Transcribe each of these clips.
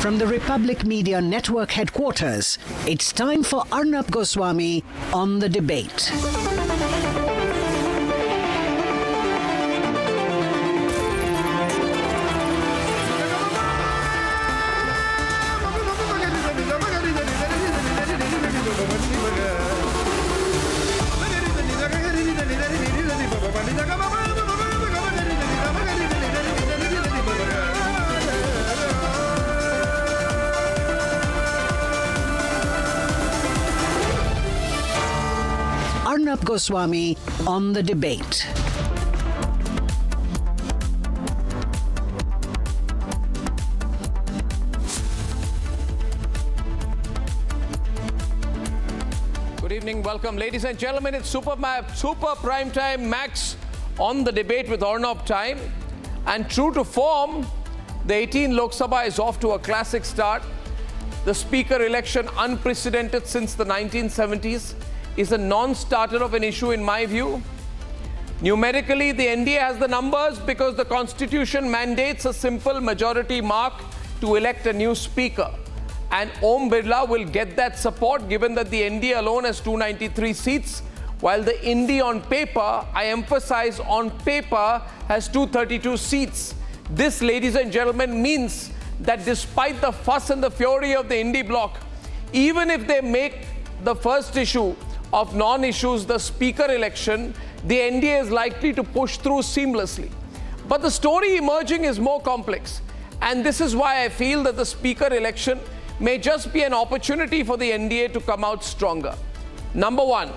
From the Republic Media Network headquarters, it's time for Arnab Goswami on the debate. Arnab Goswami on the debate. Good evening, welcome ladies and gentlemen. It's super prime time max on the debate with Arnab time. And true to form, the 18th Lok Sabha is off to a classic start. The speaker election, unprecedented since the 1970s, is a non-starter of an issue in my view. Numerically, the NDA has the numbers because the constitution mandates a simple majority mark to elect a new speaker. And Om Birla will get that support given that the NDA alone has 293 seats, while the INDI on paper, I emphasize on paper, has 232 seats. This, ladies and gentlemen, means that despite the fuss and the fury of the INDI bloc, even if they make the first issue of non-issues, the speaker election, the NDA is likely to push through seamlessly. But the story emerging is more complex. And this is why I feel that the speaker election may just be an opportunity for the NDA to come out stronger. Number one,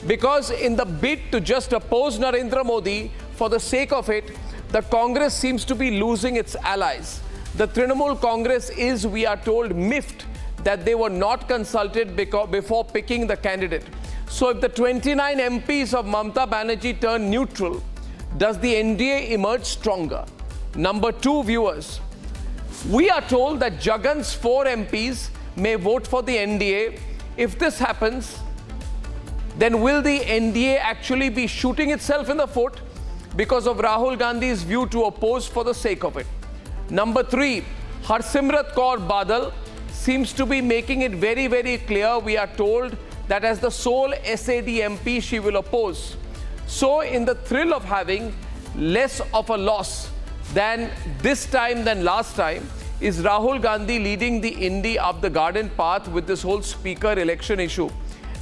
because in the bid to just oppose Narendra Modi for the sake of it, the Congress seems to be losing its allies. The Trinamool Congress is, we are told, miffed that they were not consulted before picking the candidate. So if the 29 MPs of Mamata Banerjee turn neutral, does the NDA emerge stronger? Number two, viewers, we are told that Jagan's 4 MPs may vote for the NDA. If this happens, then will the NDA actually be shooting itself in the foot because of Rahul Gandhi's view to oppose for the sake of it? Number three, Harsimrat Kaur Badal seems to be making it very, very clear, we are told, that as the sole SAD MP, she will oppose. So in the thrill of having less of a loss than this time than last time, is Rahul Gandhi leading the INDI up the garden path with this whole speaker election issue?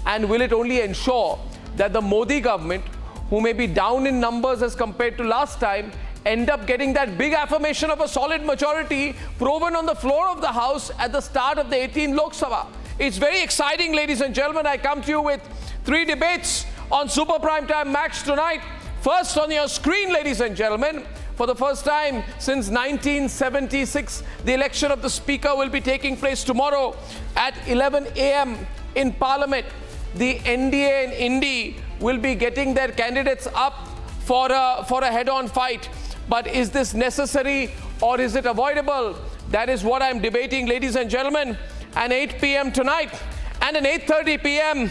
And will it only ensure that the Modi government, who may be down in numbers as compared to last time, end up getting that big affirmation of a solid majority proven on the floor of the House at the start of the 18th Lok Sabha? It's very exciting, ladies and gentlemen. I come to you with 3 debates on Super Prime Time Max tonight. First on your screen, ladies and gentlemen, for the first time since 1976, the election of the Speaker will be taking place tomorrow at 11 a.m. in Parliament. The NDA and INDI will be getting their candidates up for a head-on fight. But is this necessary or is it avoidable? That is what I'm debating, ladies and gentlemen. And 8 p.m. tonight and at 8:30 p.m.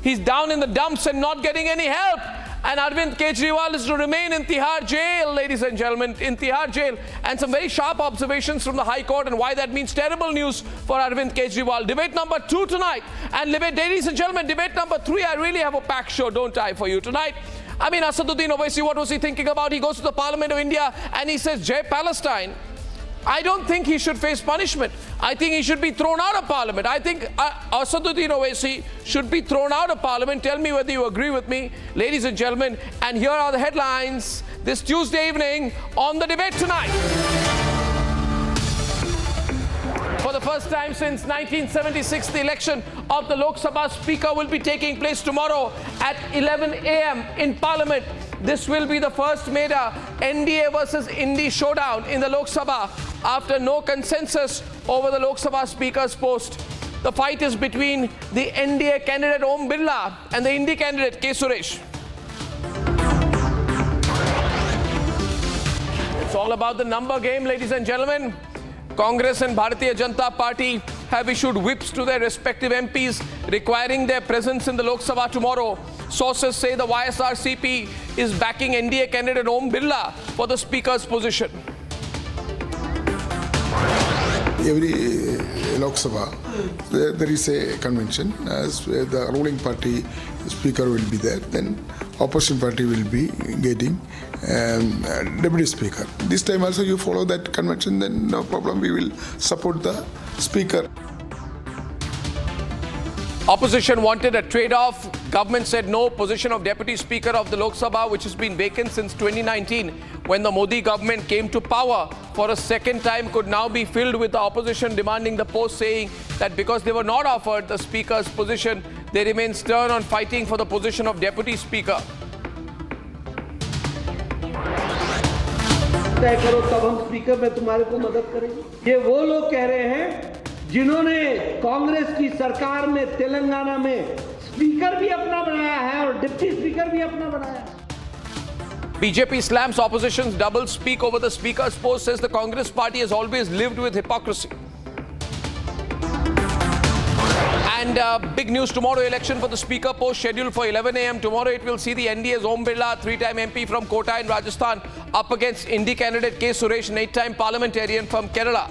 he's down in the dumps and not getting any help. And Arvind Kejriwal is to remain in Tihar jail, ladies and gentlemen, in Tihar jail. And some very sharp observations from the High Court and why that means terrible news for Arvind Kejriwal. Debate number 2 tonight. And ladies and gentlemen, debate number 3, I really have a packed show, don't I, for you tonight. I mean, Asaduddin Owaisi, what was he thinking about? He goes to the Parliament of India and he says, Jai Palestine. I don't think he should face punishment. I think he should be thrown out of Parliament. I think Asaduddin Owaisi should be thrown out of Parliament. Tell me whether you agree with me, ladies and gentlemen. And here are the headlines this Tuesday evening on the debate tonight. For the first time since 1976, the election of the Lok Sabha Speaker will be taking place tomorrow at 11 a.m. in Parliament. This will be the first major NDA versus INDI showdown in the Lok Sabha after no consensus over the Lok Sabha Speaker's post. The fight is between the NDA candidate Om Birla and the INDI candidate K Suresh. It's all about the number game, ladies and gentlemen. Congress and Bharatiya Janata Party have issued whips to their respective MPs requiring their presence in the Lok Sabha tomorrow. Sources say the YSRCP is backing NDA candidate Om Birla for the Speaker's position. every Lok Sabha, there is a convention. As the ruling party speaker will be there, then opposition party will be getting deputy speaker. This time also you follow that convention, then no problem. We will support the speaker. Opposition wanted a trade-off. Government said no. Position of Deputy Speaker of the Lok Sabha, which has been vacant since 2019, when the Modi government came to power for a second time, could now be filled with the opposition demanding the post, saying that because they were not offered the Speaker's position, they remain stern on fighting for the position of Deputy Speaker. तय करो तब हम speaker में तुम्हारे को मदद करेंगे। ये वो लोग कह रहे हैं जिन्होंने कांग्रेस की सरकार में तेलंगाना में स्पीकर भी अपना बनाया है और डिप्टी स्पीकर भी अपना बनाया है। BJP slams opposition's double speak over the speaker's post, says the Congress party has always lived with hypocrisy. And big news tomorrow, election for the speaker post scheduled for 11 a.m. Tomorrow it will see the NDA's Om Birla, three-time MP from Kota in Rajasthan, up against INDI candidate K Suresh, an 8-time parliamentarian from Kerala.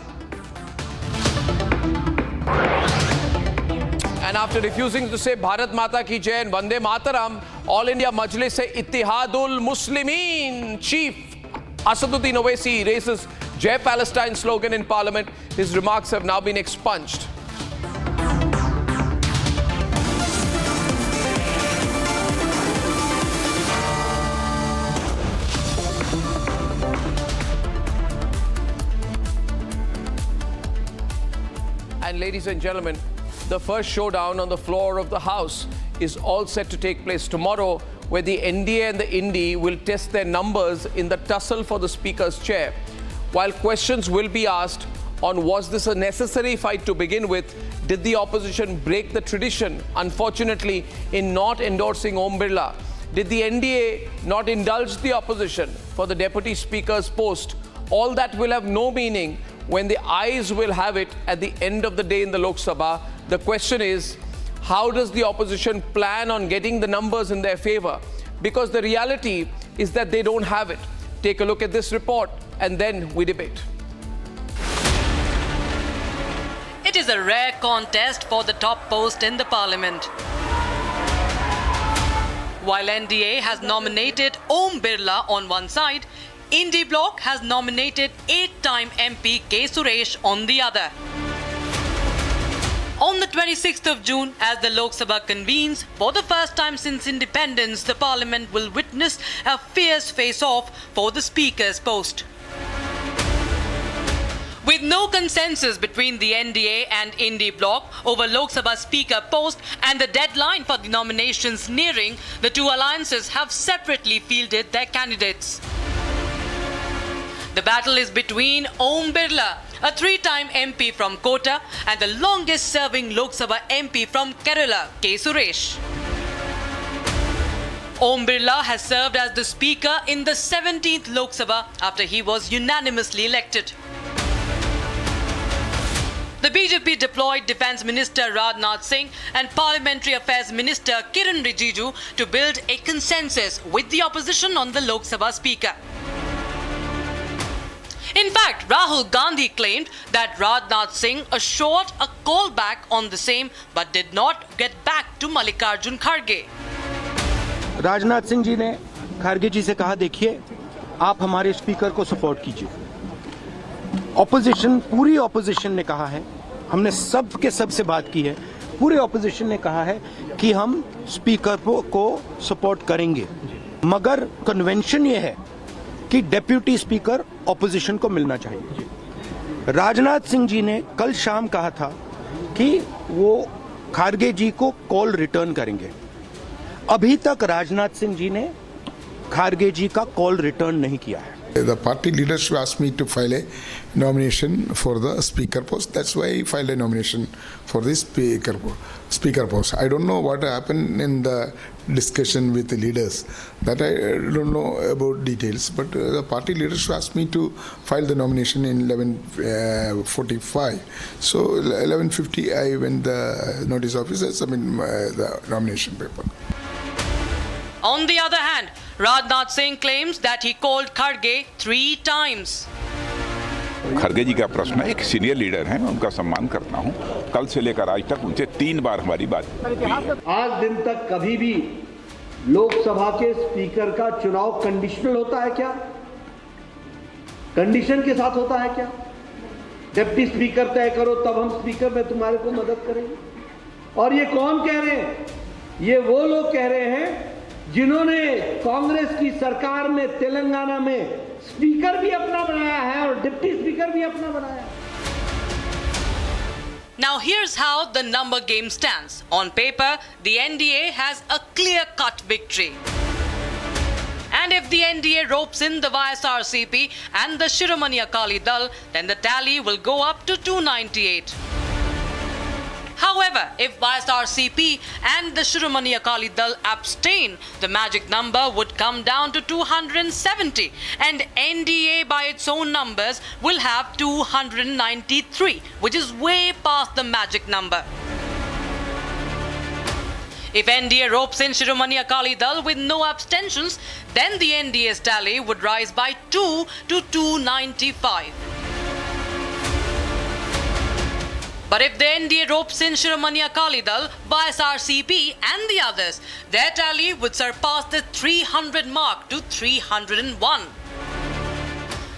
And after refusing to say Bharat Mata Ki Jai and Vande Mataram, All India Majlis-e-Ittihadul Muslimin Chief Asaduddin Owaisi raises Jai Palestine slogan in Parliament. His remarks have now been expunged. And ladies and gentlemen, the first showdown on the floor of the House is all set to take place tomorrow, where the NDA and the INDI will test their numbers in the tussle for the Speaker's chair. While questions will be asked on was this a necessary fight to begin with, did the opposition break the tradition, unfortunately, in not endorsing Om Birla? Did the NDA not indulge the opposition for the Deputy Speaker's post? All that will have no meaning when the ayes will have it at the end of the day in the Lok Sabha. The question is, how does the opposition plan on getting the numbers in their favor? Because the reality is that they don't have it. Take a look at this report and then we debate. It is a rare contest for the top post in the parliament. While NDA has nominated Om Birla on one side, INDI bloc has nominated 8-time MP K Suresh on the other. On the 26th of June, as the Lok Sabha convenes, for the first time since independence, the parliament will witness a fierce face-off for the speaker's post. With no consensus between the NDA and INDI bloc over Lok Sabha speaker post and the deadline for the nominations nearing, the two alliances have separately fielded their candidates. The battle is between Om Birla, a 3-time MP from Kota, and the longest-serving Lok Sabha MP from Kerala, K Suresh. Om Birla has served as the Speaker in the 17th Lok Sabha after he was unanimously elected. The BJP deployed Defence Minister Rajnath Singh and Parliamentary Affairs Minister Kiran Rijiju to build a consensus with the opposition on the Lok Sabha Speaker. In fact, Rahul Gandhi claimed that Rajnath Singh assured a callback on the same but did not get back to Mallikarjun Kharge. Rajnath Singh ji ने खारगे जी से कहा, देखिए आप हमारे speaker को support कीजिए। Opposition, पूरी opposition ने कहा है, हमने सब के सब से बात की है, पूरे ऑपोजिशन ने कहा है कि हम स्पीकर को सपोर्ट करेंगे, मगर कन्वेंशन ये है कि डेप्यूटी स्पीकर ऑपोजिशन को मिलना चाहिए। राजनाथ सिंह जी ने कल शाम कहा था कि वो खारगे जी को कॉल रिटर्न करेंगे। अभी तक राजनाथ सिंह जी ने खारगे जी का कॉल रिटर्न नहीं किया है। The party leadership asked me to file a nomination for the speaker post. That's why I filed a nomination for this speaker post. I don't know what happened in the discussion with the leaders. That I don't know about details. But the party leadership asked me to file the nomination in 11:45. So 11:50 I went the notice office, the nomination paper. On the other hand, Rajnath Singh claims that he called Kharge 3 times. खड़गे जी का प्रश्न है, एक senior leader हैं, मैं उनका सम्मान करता हूं। कल से लेकर आज तक उनसे 3 बार हमारी बात हुई है। आज दिन तक कभी भी लोकसभा के स्पीकर का चुनाव कंडीशनल होता है क्या? कंडीशन के साथ होता है क्या? डिप्टी स्पीकर तय करो तब हम स्पीकर में तुम्हारे को मदद करेंगे। और ये कौन कह रहे हैं? ये वो लोग कह रहे हैं जिन्होंने कांग्रेस की सरकार में तेलंगाना में स्पीकर भी अपना बनाया है और डिप्टी स्पीकर भी अपना बनाया है। Now here's how the number game stands. On paper, the NDA has a clear-cut victory. And if the NDA ropes in the YSRCP and the Shiromani Akali Dal, then the tally will go up to 298. However, if YSRCP and the Shiromani Akali Dal abstain, the magic number would come down to 270, and NDA by its own numbers will have 293, which is way past the magic number. If NDA ropes in Shiromani Akali Dal with no abstentions, then the NDA's tally would rise by 2 to 295. But if the NDA ropes in Shiromani Akali Dal, YSRCP and the others, their tally would surpass the 300 mark to 301.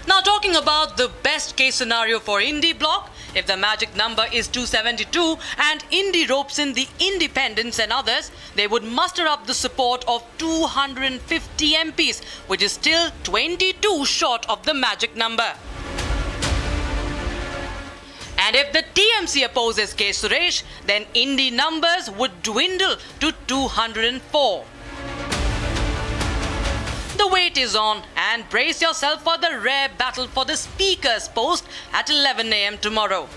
Now talking about the best case scenario for INDI bloc, if the magic number is 272 and INDI ropes in the independents and others, they would muster up the support of 250 MPs, which is still 22 short of the magic number. And if the TMC opposes K Suresh, then INDI numbers would dwindle to 204. The wait is on, and brace yourself for the rare battle for the Speaker's post at 11 a.m. tomorrow.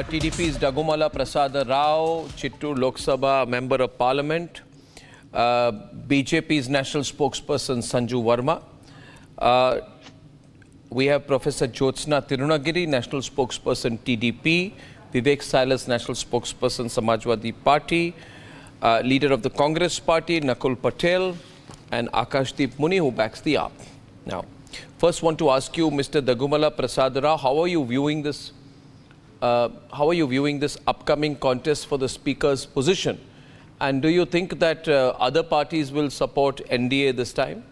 TDP's Dagumala Prasad Rao, Chittoor Lok Sabha Member of Parliament, BJP's National Spokesperson Sanju Verma. We have Professor Jyotsna Tirunagiri, National Spokesperson TDP, Vivek Silas, National Spokesperson Samajwadi Party, Leader of the Congress Party, Nakul Patel, and Akashdeep Muni, who backs the AAP. Now, first want to ask you, Mr. Dagumala Prasad Rao, how are you viewing this upcoming contest for the Speaker's position? And do you think that other parties will support NDA this time,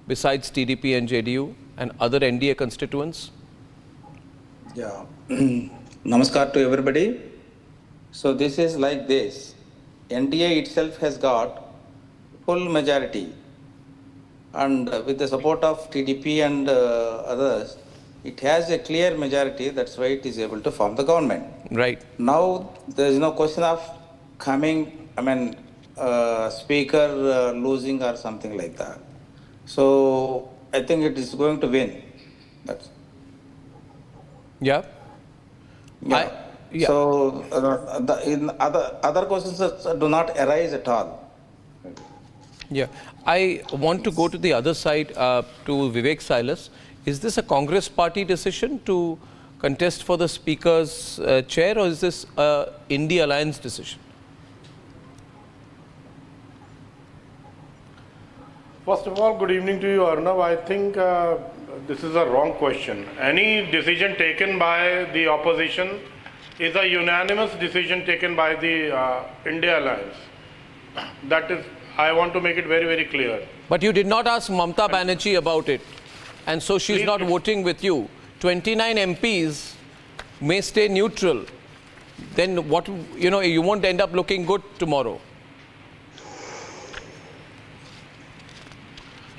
besides TDP and JDU and other NDA constituents? Yeah. Namaskar to everybody. So this is like this. NDA itself has got full majority. And with the support of TDP and others, it has a clear majority, that's why it is able to form the government. Right. Now, there is no question of Speaker losing or something like that. So, I think it is going to win. That's Yeah. yeah. So, in other questions do not arise at all. Yeah. I want to go to the other side, to Vivek Silas. Is this a Congress party decision to contest for the Speaker's chair, or is this a INDI alliance decision? First of all, good evening to you, Arnab. I think this is a wrong question. Any decision taken by the opposition is a unanimous decision taken by the India alliance. That is, I want to make it very, very clear. But you did not ask Mamta Banerjee about it. And so she's not voting with you. 29 MPs may stay neutral. Then what, you won't end up looking good tomorrow.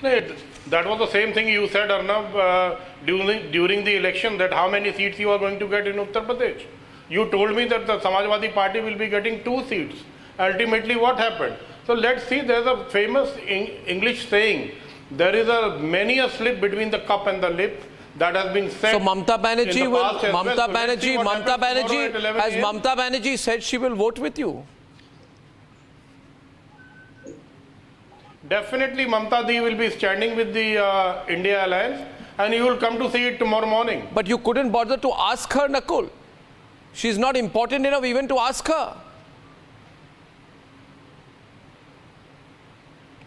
Right. That was the same thing you said, Arnab, during the election, that how many seats you are going to get in Uttar Pradesh. You told me that the Samajwadi Party will be getting 2 seats. Ultimately, what happened? So let's see, there's a famous English saying, there is many a slip between the cup and the lip that has been said. So Mamta Banerjee will, Mamta Mamta Banerjee said she will vote with you. Definitely Mamta Di will be standing with the India alliance. and you will come to see it tomorrow morning. But you couldn't bother to ask her, Nakul. She's not important enough even to ask her.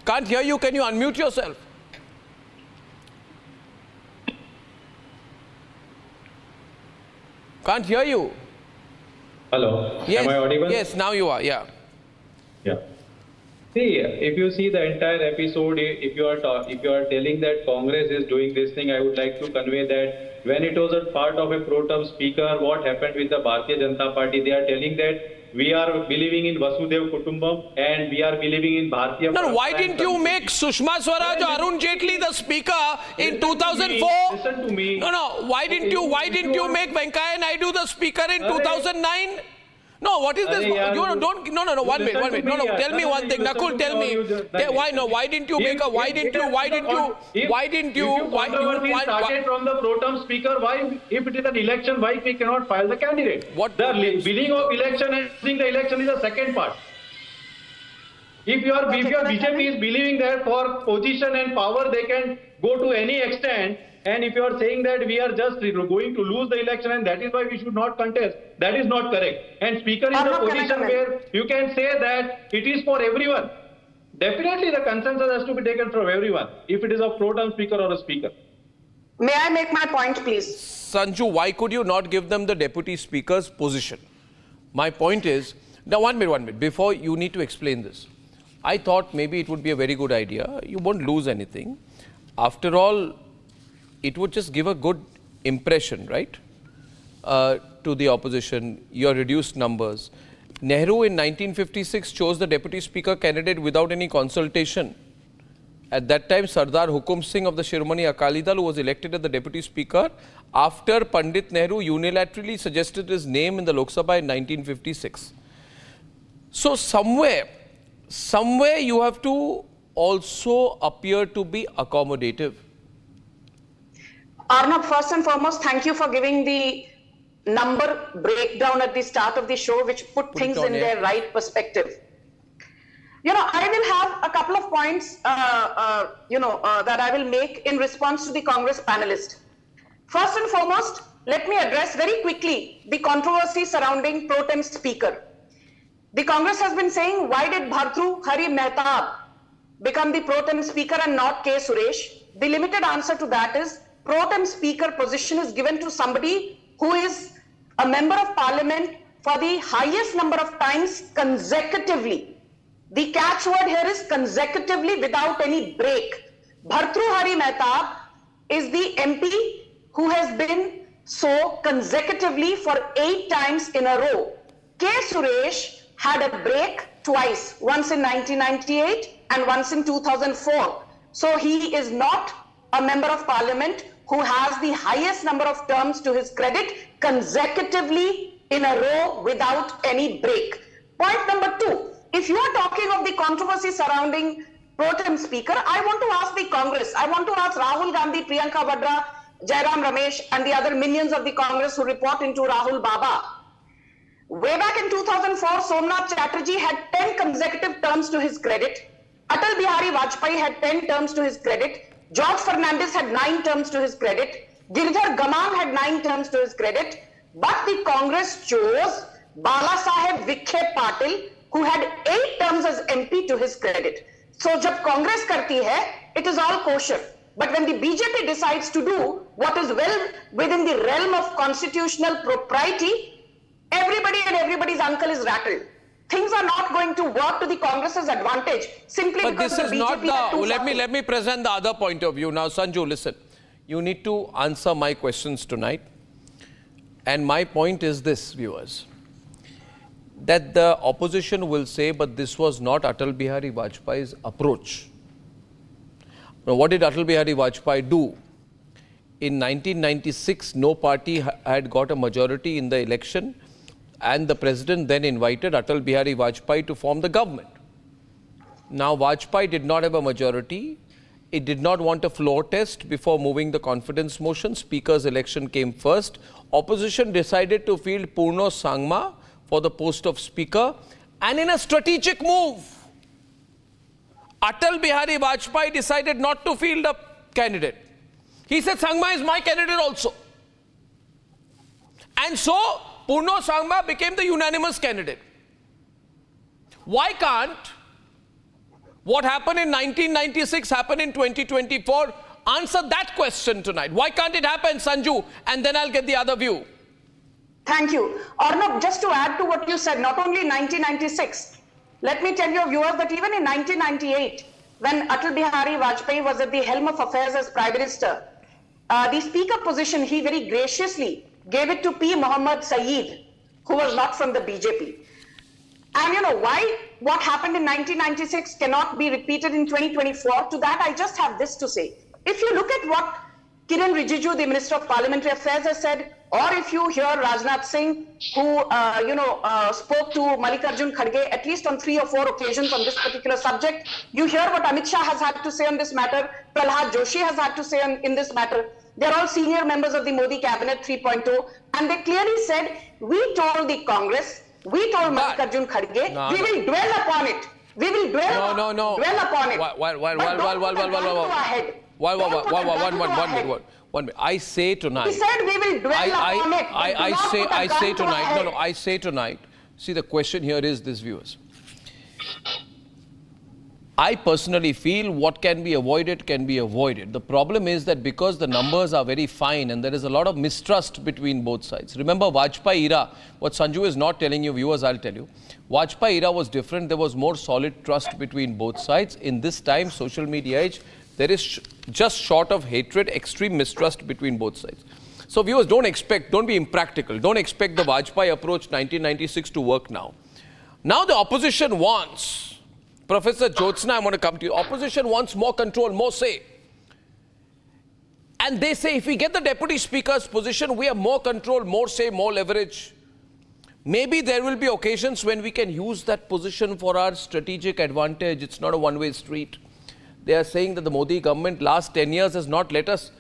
Can't hear you. Can you unmute yourself? Can't hear you. Hello. Yes. Am I audible? Yes, now you are. Yeah. Yeah. See, if you see the entire episode, if you are telling that Congress is doing this thing, I would like to convey that when it was a part of a pro tem speaker, what happened with the Bharatiya Janata Party? They are telling that we are believing in Vasudev Kutumbam and we are believing in Bharatiya. No, why didn't you make Sushma Swaraj or Arun Jaitley the speaker in 2004? Listen to me. No. Why didn't you make Venkaiah Naidu the speaker in 2009? No, what is this? No, 1 minute. No, tell me one thing. Nakul, tell me. Why didn't you make a, why didn't you started from the pro tem speaker, why, if it is an election, why we cannot file the candidate? What the billing of election and losing the election is the second part. If your BJP is believing that for position and power they can go to any extent, and if you are saying that we are just going to lose the election and that is why we should not contest, that is not correct. And speaker is a position where you can say that it is for everyone. Definitely the consensus has to be taken from everyone, if it is a pro tem speaker or a speaker. May I make my point, please? Sanju, why could you not give them the deputy speaker's position? My point is, now 1 minute, before you need to explain this. I thought maybe it would be a very good idea. You won't lose anything. After all, it would just give a good impression, right, to the opposition, your reduced numbers. Nehru in 1956 chose the deputy speaker candidate without any consultation. At that time, Sardar Hukum Singh of the Shiromani Akali Dal, who was elected as the deputy speaker after Pandit Nehru unilaterally suggested his name in the Lok Sabha in 1956. So somewhere you have to also appear to be accommodative. Arnab, first and foremost, thank you for giving the number breakdown at the start of the show, which put things in their right perspective. You know, I will have a couple of points, that I will make in response to the Congress panelist. First and foremost, let me address very quickly the controversy surrounding pro tem speaker. The Congress has been saying, why did Bhartru Hari Mehtab become the pro tem speaker and not K Suresh? The limited answer to that is, pro tem speaker position is given to somebody who is a member of parliament for the highest number of times consecutively. The catchword here is consecutively, without any break. Bhartru Hari Mehtab is the MP who has been so consecutively for 8 times in a row. K Suresh had a break twice, once in 1998 and once in 2004. So he is not a member of parliament who has the highest number of terms to his credit consecutively in a row without any break. Point number 2, if you are talking of the controversy surrounding pro tem speaker, I want to ask the Congress, I want to ask Rahul Gandhi, Priyanka Vadra, Jairam Ramesh and the other minions of the Congress who report into Rahul Baba. Way back in 2004, Somnath Chatterjee had 10 consecutive terms to his credit. Atal Bihari Vajpayee had 10 terms to his credit. George Fernandez had 9 terms to his credit. Girdhar Gamang had 9 terms to his credit. But the Congress chose Bala Saheb Vikhe Patil, who had 8 terms as MP to his credit. So, jab Congress karti hai, it is all kosher. But when the BJP decides to do what is well within the realm of constitutional propriety, everybody and everybody's uncle is rattled. Things are not going to work to the Congress's advantage simply but because this is the BJP not the, let me present the other point of view. Now, Sanju, listen, you need to answer my questions tonight. And my point is this, viewers, that the opposition will say, but this was not Atal Bihari Vajpayee's approach. Now, what did Atal Bihari Vajpayee do? In 1996, no party had got a majority in the election, and the president then invited Atal Bihari Vajpayee to form the government. Now, Vajpayee did not have a majority. It did not want a floor test before moving the confidence motion. Speaker's election came first. Opposition decided to field Purno Sangma for the post of speaker. And in a strategic move, Atal Bihari Vajpayee decided not to field a candidate. He said Sangma is my candidate also. And so Purno Sangma became the unanimous candidate. Why can't what happened in 1996 happen in 2024? Answer that question tonight. Why can't it happen, Sanju? And then I'll get the other view. Thank you. Arnab, just to add to what you said, not only 1996, let me tell your viewers that even in 1998, when Atal Bihari Vajpayee was at the helm of affairs as Prime Minister, the Speaker position, he very graciously gave it to P. Muhammad Saeed, who was not from the BJP. And you know why what happened in 1996 cannot be repeated in 2024? To that, I just have this to say. If you look at what Kiren Rijiju, the Minister of Parliamentary Affairs, has said, or if you hear Rajnath Singh, who spoke to Mallikarjun Kharge at least on 3 or 4 occasions on this particular subject, you hear what Amit Shah has had to say on this matter, Prahlad Joshi has had to say in this matter. They're all senior members of the Modi Cabinet 3.0, and they clearly said, we told the Congress, we told Mallikarjun Kharge, we will dwell upon it. We will dwell upon it. One minute. I say tonight. He said we will dwell upon it. I say tonight. See, the question here is this, viewers. I personally feel what can be avoided can be avoided. The problem is that because the numbers are very fine and there is a lot of mistrust between both sides. Remember Vajpayee era, what Sanju is not telling you, viewers, I'll tell you. Vajpayee era was different. There was more solid trust between both sides. In this time, social media age, there is just short of hatred, extreme mistrust between both sides. So viewers, don't be impractical. Don't expect the Vajpayee approach 1996 to work now. Now the opposition wants, Professor Jyotsna, I want to come to you. Opposition wants more control, more say. And they say if we get the Deputy Speaker's position, we have more control, more say, more leverage. Maybe there will be occasions when we can use that position for our strategic advantage. It's not a one-way street. They are saying that the Modi government last 10 years has not let us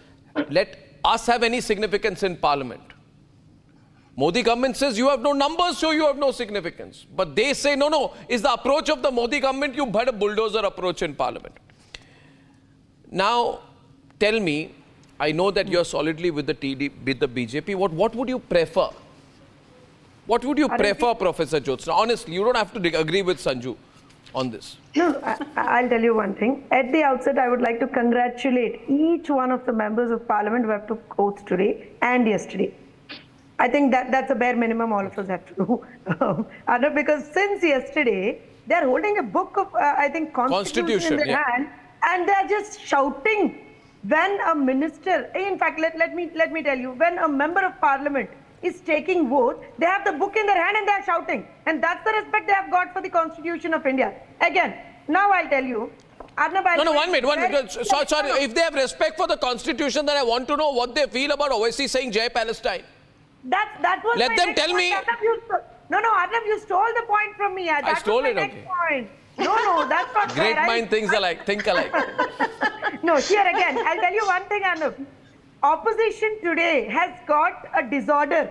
have any significance in Parliament. Modi government says you have no numbers, so you have no significance. But they say, no, it's the approach of the Modi government, you've had a bulldozer approach in Parliament. Now, tell me, I know that you're solidly with the BJP. What would you prefer? What would you prefer, Professor Jyotsna? Honestly, you don't have to agree with Sanju on this. No, I'll tell you one thing. At the outset, I would like to congratulate each one of the members of Parliament who have took oath today and yesterday. I think that's a bare minimum all of us have to do. Because since yesterday, they're holding a book of, I think, Constitution in their hand, and they're just shouting when a minister, in fact, let me tell you, when a member of Parliament is taking vote, they have the book in their hand and they're shouting. And that's the respect they have got for the Constitution of India. Again, now I'll tell you, Arnab, one minute. Sorry, if they have respect for the Constitution, then I want to know what they feel about Owaisi saying Jai Palestine. That was Let them tell me. Arnab, you stole the point from me. I stole it, okay. Point. No, that's not fair. Great mind thinks alike, think alike. No, here again, I'll tell you one thing, Arnab. Opposition today has got a disorder,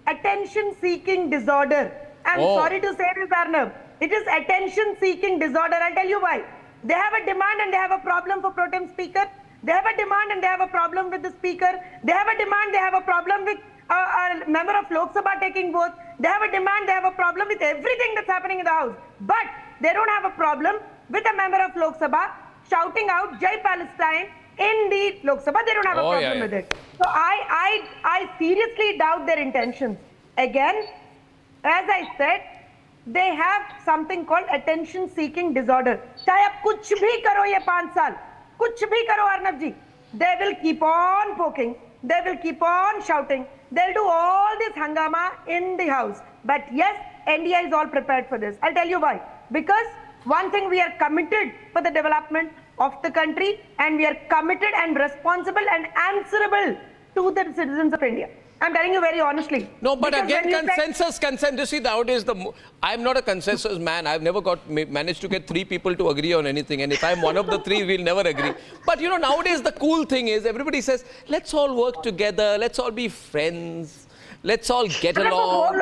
attention-seeking disorder. I'm sorry to say this, Arnab. It is attention-seeking disorder. I'll tell you why. They have a demand and they have a problem for pro tem speaker. They have a demand and they have a problem with the speaker. They have a demand, they have a problem with a member of Lok Sabha taking votes. They have a demand, they have a problem with everything that's happening in the House. But they don't have a problem with a member of Lok Sabha shouting out Jai Palestine in the Lok Sabha. They don't have a problem with it. So I seriously doubt their intentions. Again, as I said, they have something called attention-seeking disorder. चाहे आप कुछ भी करो ये 5 साल, कुछ भी करो अर्नब जी, they will keep on poking, they will keep on shouting, they'll do all this hangama in the House. But yes, NDI is all prepared for this. I'll tell you why. Because one thing, we are committed for the development of the country, and we are committed and responsible and answerable to the citizens of India. I'm telling you very honestly. No, but again, consensus. You see, nowadays, I'm not a consensus man. I've never managed to get 3 people to agree on anything. And if I'm one of the 3, we'll never agree. But, nowadays, the cool thing is everybody says, let's all work together. Let's all be friends. Let's all get along.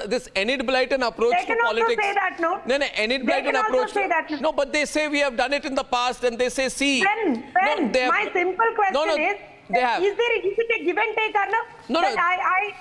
This Enid Blyton approach They to can also politics. say that, no? No, Enid They Blyton can also approach. say that, no? No, but they say we have done it in the past, and they say, see. My simple question is, they have. is it a give and take, Arnab? No,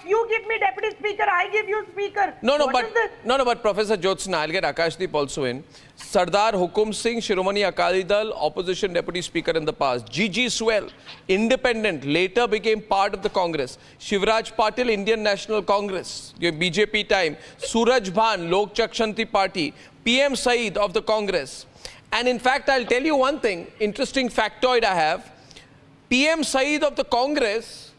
you give me deputy speaker, I give you speaker. But Professor Jyotsna, I'll get Akashdeep also in. Sardar Hukum Singh, Shiromani Akali Dal, opposition deputy speaker in the past. G.G. Swell, independent, later became part of the Congress. Shivraj Patil, Indian National Congress, BJP time. Suraj Bhan, Lok Chakshanti Party. PM Saeed of the Congress. And in fact, I'll tell you one thing, interesting factoid I have. PM Saeed of the Congress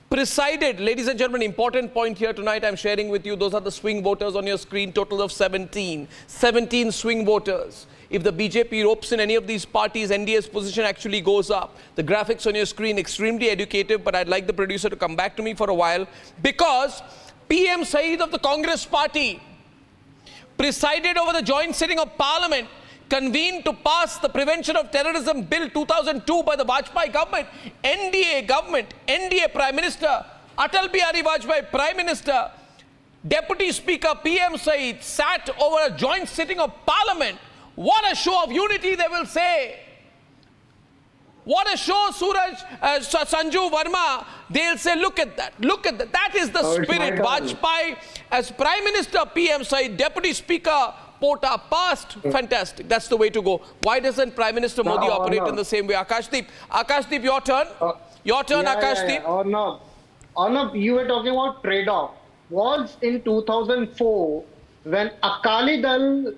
presided, ladies and gentlemen, important point here tonight I'm sharing with you. Those are the swing voters on your screen, total of 17. 17 swing voters. If the BJP ropes in any of these parties, NDA's position actually goes up. The graphics on your screen, extremely educative, but I'd like the producer to come back to me for a while. Because PM Saeed of the Congress party presided over the joint sitting of Parliament convened to pass the Prevention of Terrorism Bill 2002 by the Vajpayee government, NDA government, NDA Prime Minister, Atal Bihari Vajpayee Prime Minister, Deputy Speaker PM Saeed sat over a joint sitting of Parliament. What a show of unity, they will say. What a show, Sanju Verma, they'll say, look at that, that is the spirit. Vajpayee as Prime Minister, PM Saeed, Deputy Speaker, Pota passed. Fantastic. That's the way to go. Why doesn't Prime Minister Modi operate in the same way? Akashdeep, your turn. Akashdeep. Arnab, you were talking about trade-off. Was in 2004 when Akali Dal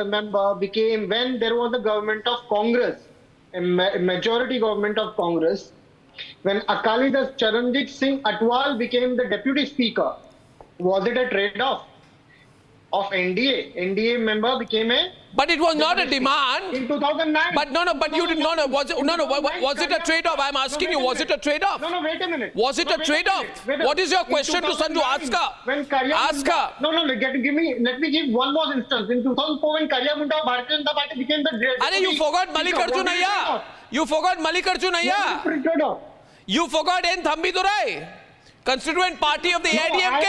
member became, when there was a government of Congress, a majority government of Congress, when Akali Dal Charanjit Singh Atwal became the deputy speaker, was it a trade-off? Of NDA member became a... But it was not a demand. In 2009. But you didn't, was it a trade-off? I'm asking you, was it a trade-off? No, wait a minute. Was it a trade-off? What is your question to Sanju? Ask her. Ask her. No, let me give one more instance. In 2004, when Karya Munda Bharatiya Janata Party became the... You forgot Mallikarjun Ayya. You forgot Mallikarjun Ayya. You forgot N. Thambidurai. Constituent party of the ADMK.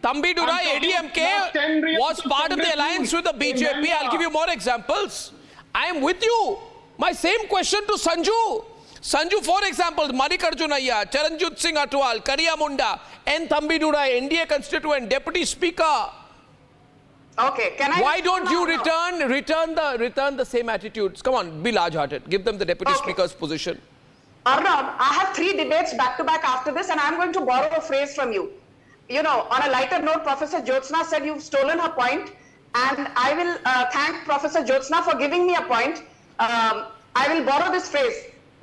Thambidurai, ADMK was part of the alliance with the BJP. I'll give you more examples. I am with you. My same question to Sanju. Sanju, for example, Mallikarjun Ayya, Charanjit Singh Atwal, Karya Munda, N. Thambidurai, NDA constituent, deputy speaker. Okay, can I? Why don't you return the same attitudes? Come on, be large-hearted. Give them the deputy speaker's position. Arnab, I have 3 debates back to back after this, and I'm going to borrow a phrase from you. You know, on a lighter note, Professor Jyotsna said you've stolen her point, and I will thank Professor Jyotsna for giving me a point. I will borrow this phrase.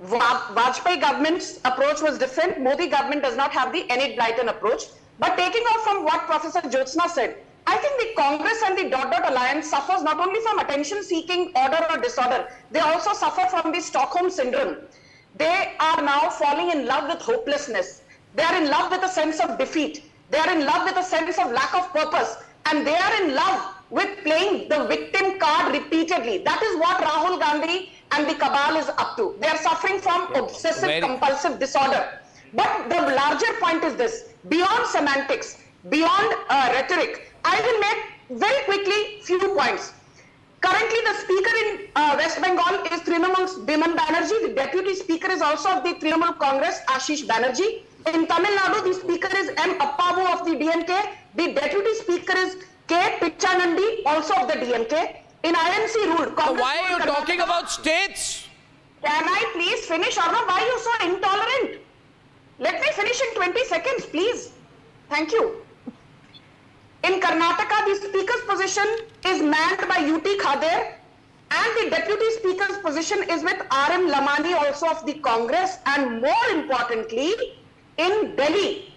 Vajpayee government's approach was different. Modi government does not have the Enid Blyton approach. But taking off from what Professor Jyotsna said, I think the Congress and the ... alliance suffers not only from attention-seeking order or disorder, they also suffer from the Stockholm syndrome. They are now falling in love with hopelessness. They are in love with a sense of defeat. They are in love with a sense of lack of purpose. And they are in love with playing the victim card repeatedly. That is what Rahul Gandhi and the cabal is up to. They are suffering from obsessive compulsive disorder. But the larger point is this. Beyond semantics, beyond rhetoric, I will make very quickly few points. Currently, the speaker in West Bengal is Trinamool's Biman Banerjee. The deputy speaker is also of the Trinamool Congress, Ashish Banerjee. In Tamil Nadu, the speaker is M. Appavu of the DMK. The deputy speaker is K. Pichanandi, also of the DMK. In INC ruled Congress. So why are you talking about states? Can I please finish, Arnab? Why are you so intolerant? Let me finish in 20 seconds, please. Thank you. In Karnataka, the speaker's position is manned by UT Khader, and the deputy speaker's position is with RM Lamani, also of the Congress. And more importantly, in Delhi,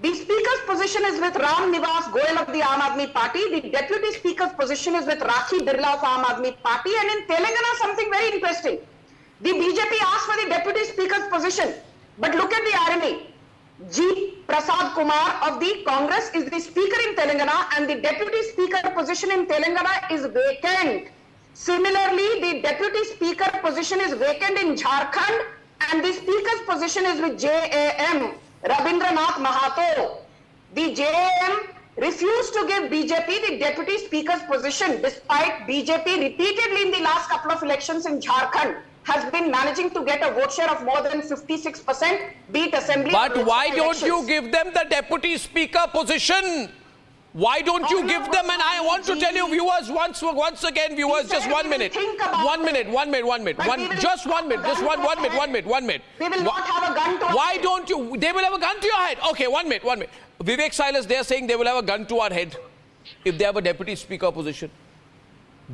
the speaker's position is with Ram Nivas Goyal of the Aam Aadmi Party. The deputy speaker's position is with Rakhi Birla of Aam Aadmi Party. And in Telangana, something very interesting. The BJP asked for the deputy speaker's position. But look at the irony. G. Prasad Kumar of the Congress is the speaker in Telangana, and the deputy speaker position in Telangana is vacant. Similarly, the deputy speaker position is vacant in Jharkhand, and the speaker's position is with JAM, Rabindranath Mahato. The JAM refused to give BJP the deputy speaker's position despite BJP repeatedly in the last couple of elections in Jharkhand has been managing to get a vote share of more than 56%, beat assembly. But why don't you give them the deputy speaker position? Why don't you give them? And I want to tell you, viewers, once again, viewers, just 1 minute. One minute. Just one minute. We will not have a gun to our Why head. don't you? They will have a gun to your head. Okay, 1 minute. Vivek Silas, they are saying they will have a gun to our head if they have a deputy speaker position.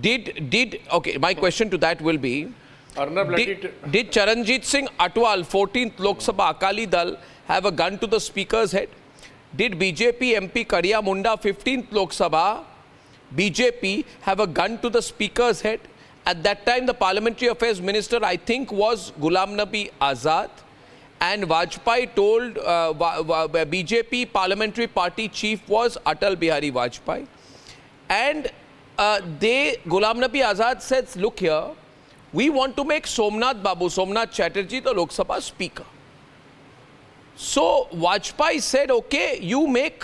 Okay, my question to that will be, Arnab, did Charanjit Singh Atwal, 14th Lok Sabha, Akali Dal, have a gun to the speaker's head? Did BJP MP Kariya Munda, 15th Lok Sabha, BJP, have a gun to the speaker's head? At that time, the Parliamentary Affairs Minister, I think, was Ghulam Nabi Azad. And Vajpayee told BJP Parliamentary Party Chief was Atal Bihari Vajpayee. And Ghulam Nabi Azad said, look here, we want to make Somnath Chatterjee the Lok Sabha Speaker. So Vajpayee said, okay, you make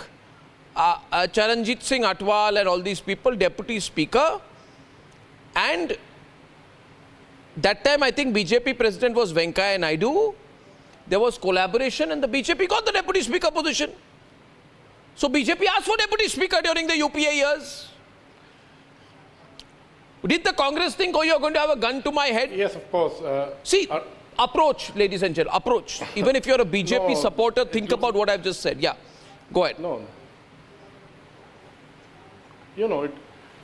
Charanjit Singh Atwal and all these people deputy speaker. And that time I think BJP president was Venkaiah Naidu. There was collaboration and the BJP got the deputy speaker position. So BJP asked for deputy speaker during the UPA years. Did the Congress think, oh, you're going to have a gun to my head? Yes, of course. See, approach, ladies and gentlemen, approach. Even if you're a BJP supporter, think about what I've just said. Yeah, go ahead. No. You know,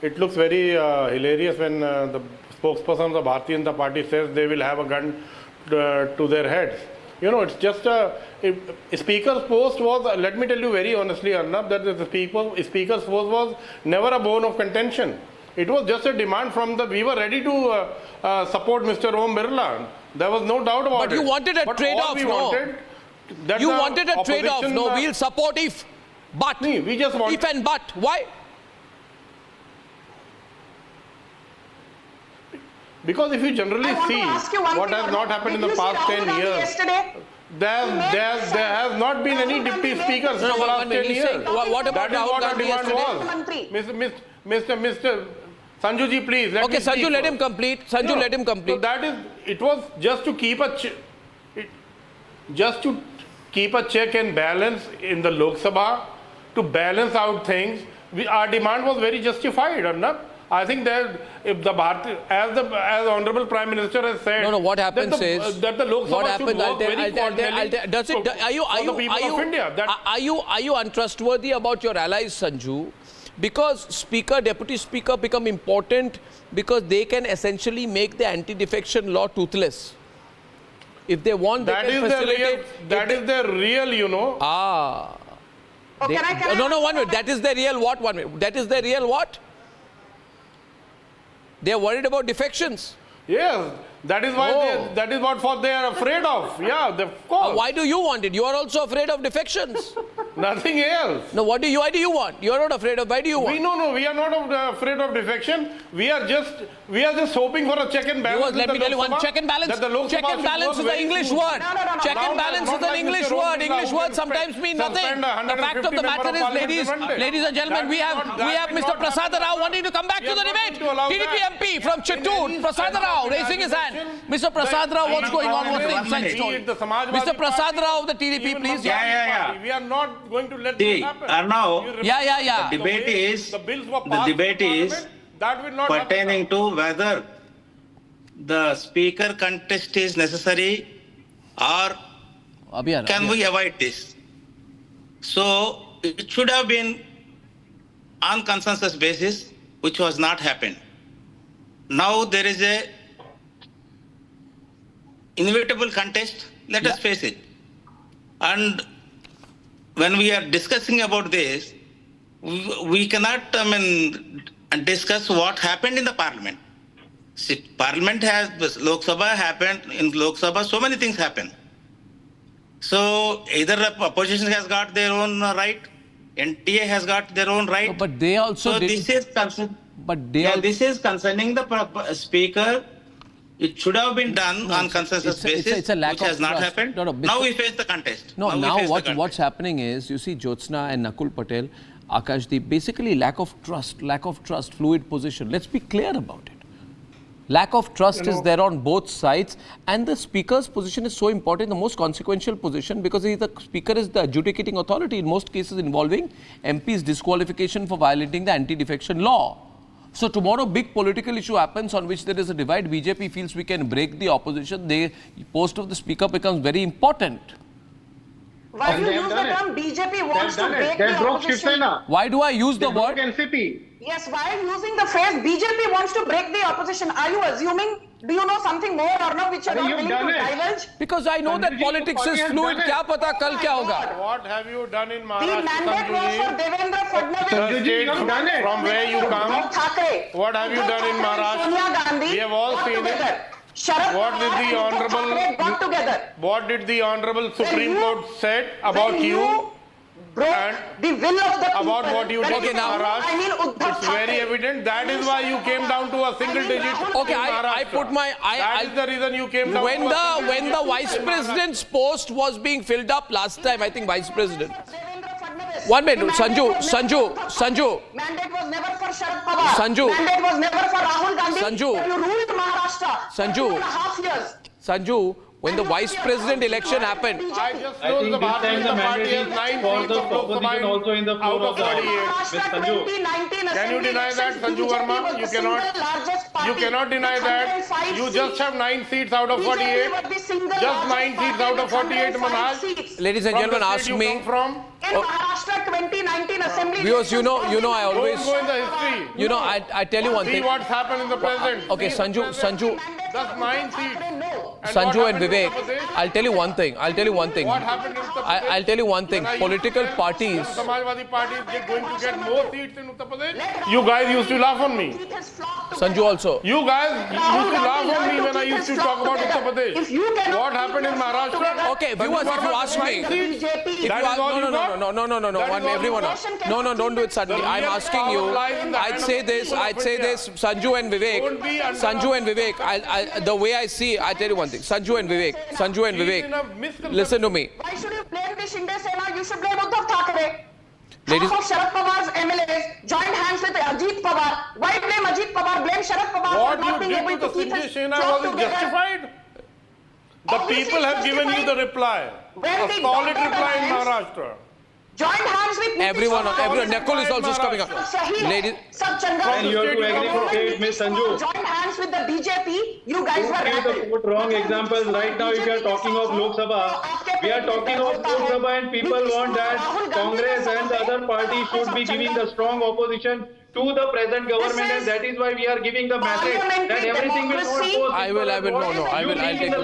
it looks very hilarious when the spokesperson of the Bharatiya Janata Party says they will have a gun to their heads. You know, it's just a speaker's post was, let me tell you very honestly, Arnab, that the speaker's post was never a bone of contention. It was just a demand from we were ready to support Mr. Om Birla. There was no doubt about it. But you wanted a trade-off, no? You wanted a trade-off, no? We'll support if, but. We just want. If and but. Why? Because if you generally see what has not happened in the past 10 years, there has not been any deputy speakers for the last 10 years. What about That is what our demand was. Mr. Sanjuji, please. Okay, Sanju, let him complete. Sanju, let him complete. So that is, it was just to keep a check and balance in the Lok Sabha, to balance out things. Our demand was very justified, Arnab. I think that if the as Honorable Prime Minister has said, what happens is that the Lok Sabha should work very cordially. Are you untrustworthy about your allies, Sanju? Because deputy speaker become important because they can essentially make the anti-defection law toothless. If they want, they can facilitate. That is the real, you know. No, 1 minute. That is the real what? 1 minute. That is the real what? They are worried about defections. Yes, that is why that is what they are afraid of. Yeah, of course. Why do you want it? You are also afraid of defections. Nothing else. No, why do you want? You are not afraid of. Why do you want? We are not afraid of defection. We are just hoping for a check and balance. Let me tell you one check and balance. Check and balance is an English word. Check and balance is an English word. English words sometimes mean nothing. The fact of the matter is, ladies and gentlemen, we have Mr. Prasad Rao wanting to come back to the debate. TDP MP from Chittoor, Prasad Rao raising his hand. Mr. Prasad Rao, what's going on? What's the inside story? Mr. Prasad Rao of the TDP, please. Yeah. We are not going to let this happen. Arnab, the debate is pertaining to whether the speaker contest is necessary or can we avoid this. So it should have been on consensus basis, which was not happened. Now there is a inevitable contest, let us face it. And when we are discussing about this, we cannot discuss what happened in the parliament. See, parliament has, Lok Sabha happened, in Lok Sabha so many things happen. So either the opposition has got their own right, NTA has got their own right. But they also this is concerning the speaker It should have been done on consensus basis, it's a lack which of has not trust. happened. No, Now we face the contest. No, we now face the contest. what's happening is, you see Jyotsna and Nakul Patel, Akashdeep, basically lack of trust, fluid position. Let's be clear about it. Lack of trust is there on both sides, and the speaker's position is so important, the most consequential position, because the speaker is the adjudicating authority in most cases involving MP's disqualification for violating the anti-defection law. So tomorrow big political issue happens on which there is a divide. BJP feels we can break the opposition. The post of the speaker becomes very important. Why do you use the term BJP wants to break the opposition? Why do I use the word? NCP. Yes, while using the phrase BJP wants to break the opposition, are you assuming, do you know something more or not which you are not willing to divulge? Because I know that politics is fluid. Kya pata kal kya hoga? What have you done in The Maharashtra? mandate was for Devendra The state Fadnavis. from where you come. Thackeray. What have you done in Maharashtra? Sonia Gandhi. We have all seen it. What did the honorable got together? What did the honorable Supreme Court said about you? Broke the will of the people. About what you did in Maharashtra? I mean, Uddhav It's very evident. That is why you came down to a single digit. Okay, I put my... That is the reason you came down when to a single when digit the vote vice in president's post was being filled up last time, I think vice president. Devendra Fadnavis. 1 minute, Sanju. Mandate was never for Sharad Pawar. Sanju. Mandate was never for Rahul Gandhi. Sanju. You ruled Maharashtra Sanju. for 2.5 years. Sanju, when the vice president election happened, I just know the Bharatiya Janata Party has 9 seats of Lok Sabha also in the out of 48. Maharashtra 2019 Can you deny that, Sanju Verma? You cannot deny that. You just have 9 seats out of 48. Just 9 seats out of 48, Manoj. ladies and gentlemen, ask me. In Maharashtra 2019 assembly. Viewers, you know, I always, Don't go in the history. you know, I tell you one See thing. what's happened in the present. Okay, See the Sanju, Just 9 seats. Sanju and Vivek, I'll tell you one thing. What happened in Uttar Pradesh? I'll tell you one thing. When I Political used to say parties. Samajwadi Party is going to get more seats in Uttar Pradesh. You guys used to laugh on me. Sanju also. You guys used to laugh on me when I used to talk about Uttar Pradesh. What happened in Maharashtra? Okay, viewers, if you ask me, if you That ask, is all you got? no, That is all everyone, you got? no, don't do it suddenly. I'm asking you. I'd say this, Sanju and Vivek, the way I see, I tell you one thing. Sanju and Vivek, listen to me. Why should you blame the Shinde Sena? You should blame Uddhav Thackeray. Ladies, Half of Sharad Pawar's MLAs joined hands with Ajit Pawar. Why blame Ajit Pawar? Blame Sharad Pawar What for not you being did able to to the keep Shinde his Sena job was together. justified? The Obviously people have given you the reply. When A the solid Dr. reply in Alliance Maharashtra. joined hands with everyone, Nakul is also coming up. Ladies, And you have to agree to it, Miss Sanju. Joined hands with the BJP. You guys were Don't put wrong examples. Right now, if you are talking of Lok Sabha, we are talking of Lok Sabha and people want that Congress and the other parties should be giving the strong opposition to the present government, and that is why we are giving the message that everything will not go. I will, I'll take